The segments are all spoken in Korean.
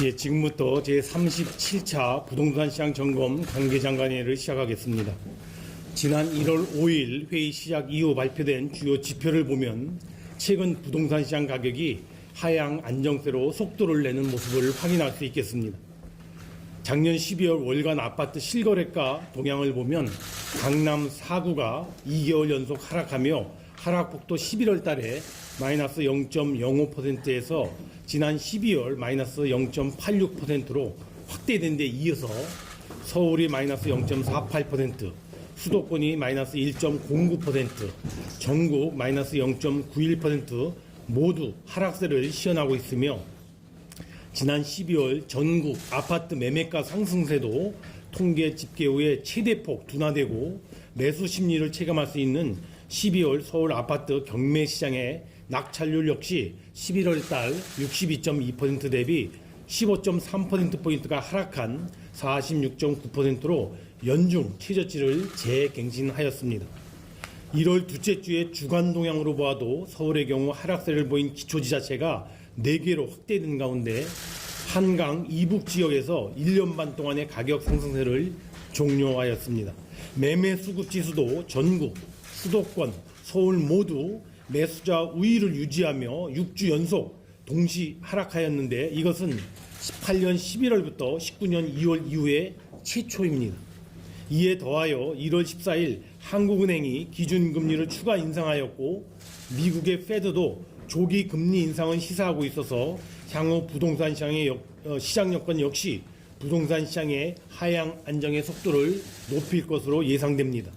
예, 지금부터 제37차 부동산 시장 점검 관계장관회를 시작하겠습니다. 지난 1월 5일 회의 시작 이후 발표된 주요 지표를 보면 최근 부동산 시장 가격이 하향 안정세로 속도를 내는 모습을 확인할 수 있겠습니다. 작년 12월 월간 아파트 실거래가 동향을 보면 강남 4구가 2개월 연속 하락하며 하락폭도 11월 달에 마이너스 0.05%에서 지난 12월 마이너스 0.86%로 확대된 데 이어서 서울이 마이너스 0.48%, 수도권이 마이너스 1.09%, 전국 마이너스 0.91% 모두 하락세를 시현하고 있으며 지난 12월 전국 아파트 매매가 상승세도 통계 집계 후에 최대폭 둔화되고 매수 심리를 체감할 수 있는 12월 서울 아파트 경매 시장의 낙찰률 역시 11월 달 62.2% 대비 15.3%포인트가 하락한 46.9%로 연중 최저치를 재갱신하였습니다. 1월 둘째 주의 주간 동향으로 보아도 서울의 경우 하락세를 보인 기초지자체가 4개로 확대된 가운데 한강 이북 지역에서 1년 반 동안의 가격 상승세를 종료하였습니다. 매매 수급 지수도 전국, 수도권, 서울 모두 매수자 우위를 유지하며 6주 연속 동시 하락하였는데 이것은 18년 11월부터 19년 2월 이후에 최초입니다. 이에 더하여 1월 14일 한국은행이 기준금리를 추가 인상하였고 미국의 페드도 조기 금리 인상을 시사하고 있어서 향후 부동산 시장의 시장 여건 역시 부동산 시장의 하향 안정의 속도를 높일 것으로 예상됩니다.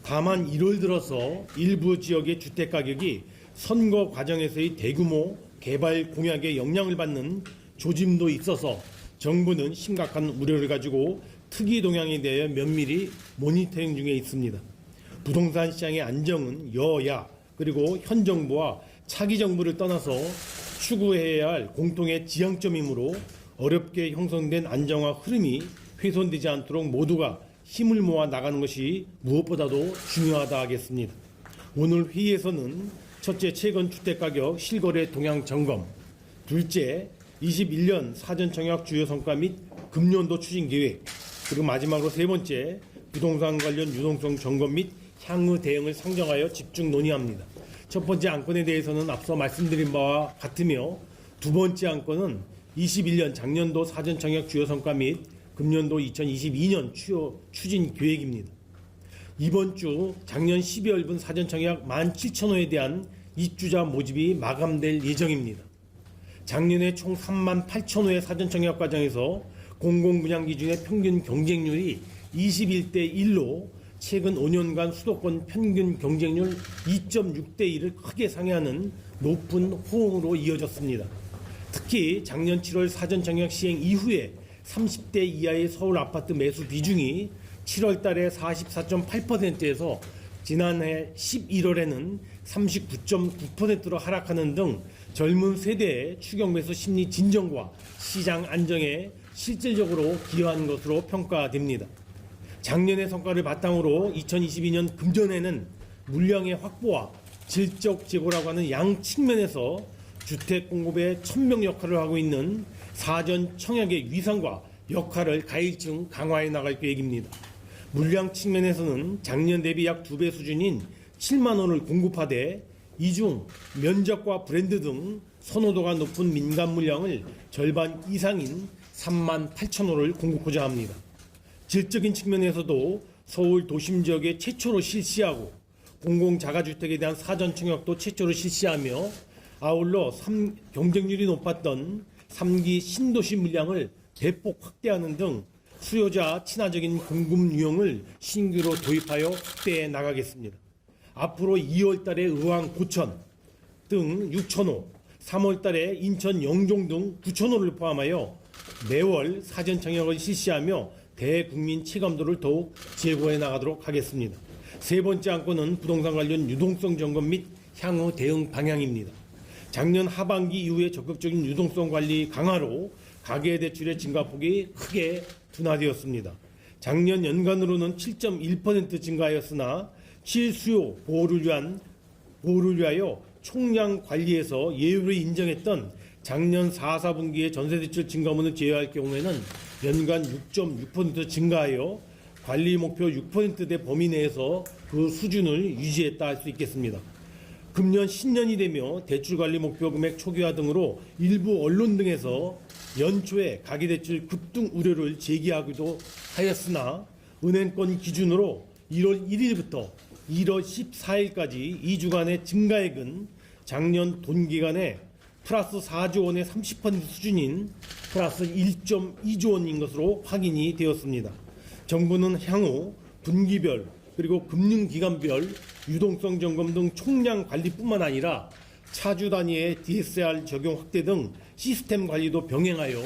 다만 1월 들어서 일부 지역의 주택가격이 선거 과정에서의 대규모 개발 공약에 영향을 받는 조짐도 있어서 정부는 심각한 우려를 가지고 특이 동향에 대해 면밀히 모니터링 중에 있습니다. 부동산 시장의 안정은 여야 그리고 현 정부와 차기 정부를 떠나서 추구해야 할 공통의 지향점이므로 어렵게 형성된 안정화 흐름이 훼손되지 않도록 모두가 힘을 모아 나가는 것이 무엇보다도 중요하다 하겠습니다. 오늘 회의에서는 첫째, 최근 주택가격 실거래 동향 점검, 둘째, 21년 사전청약 주요 성과 및 금년도 추진 계획, 그리고 마지막으로 세 번째, 부동산 관련 유동성 점검 및 향후 대응을 상정하여 집중 논의합니다. 첫 번째 안건에 대해서는 앞서 말씀드린 바와 같으며 두 번째 안건은 21년 작년도 사전청약 주요 성과 및 금년도 2022년 추진 계획입니다. 이번 주 작년 12월분 사전청약 17,000호에 대한 입주자 모집이 마감될 예정입니다. 작년에 총 38,000호의 사전청약 과정에서 공공분양 기준의 평균 경쟁률이 21대 1로 최근 5년간 수도권 평균 경쟁률 2.6대 1을 크게 상회하는 높은 호응으로 이어졌습니다. 특히 작년 7월 사전청약 시행 이후에 30대 이하의 서울 아파트 매수 비중이 7월 달에 44.8%에서 지난해 11월에는 39.9%로 하락하는 등 젊은 세대의 추격 매수 심리 진정과 시장 안정에 실질적으로 기여한 것으로 평가됩니다. 작년의 성과를 바탕으로 2022년 금년에는 물량의 확보와 질적 재고라고 하는 양 측면에서 주택 공급의 천명 역할을 하고 있는 사전 청약의 위상과 역할을 가일층 강화해 나갈 계획입니다. 물량 측면에서는 작년 대비 약 2배 수준인 7만 원을 공급하되 이중 면적과 브랜드 등 선호도가 높은 민간 물량을 절반 이상인 3만 8천 호를 공급하고자 합니다. 질적인 측면에서도 서울 도심 지역에 최초로 실시하고 공공자가주택에 대한 사전 청약도 최초로 실시하며 아울러 경쟁률이 높았던 3기 신도시 물량을 대폭 확대하는 등 수요자 친화적인 공급 유형을 신규로 도입하여 확대해 나가겠습니다. 앞으로 2월 달에 의왕 고천 등 6,000호, 3월 달에 인천 영종 등 9,000호를 포함하여 매월 사전 청약을 실시하며 대국민 체감도를 더욱 제고해 나가도록 하겠습니다. 세 번째 안건은 부동산 관련 유동성 점검 및 향후 대응 방향입니다. 작년 하반기 이후에 적극적인 유동성 관리 강화로 가계대출의 증가폭이 크게 둔화되었습니다. 작년 연간으로는 7.1% 증가하였으나 실수요 보호를 위하여 총량 관리에서 예외를 인정했던 작년 4, 4분기의 전세대출 증가분을 제외할 경우에는 연간 6.6% 증가하여 관리 목표 6%대 범위 내에서 그 수준을 유지했다 할 수 있겠습니다. 금년 신년이 되며 대출관리 목표 금액 초기화 등으로 일부 언론 등에서 연초에 가계대출 급등 우려를 제기하기도 하였으나 은행권 기준으로 1월 1일부터 1월 14일까지 2주간의 증가액은 작년 동기간에 플러스 4조 원의 30% 수준인 플러스 1.2조 원인 것으로 확인이 되었습니다. 정부는 향후 분기별 그리고 금융기관별 유동성 점검 등 총량 관리뿐만 아니라 차주 단위의 DSR 적용 확대 등 시스템 관리도 병행하여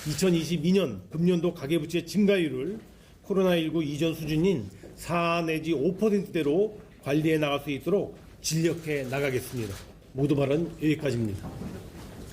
2022년 금년도 가계부채 증가율을 코로나19 이전 수준인 4 내지 5%대로 관리해 나갈 수 있도록 진력해 나가겠습니다. 모두 발언 여기까지입니다.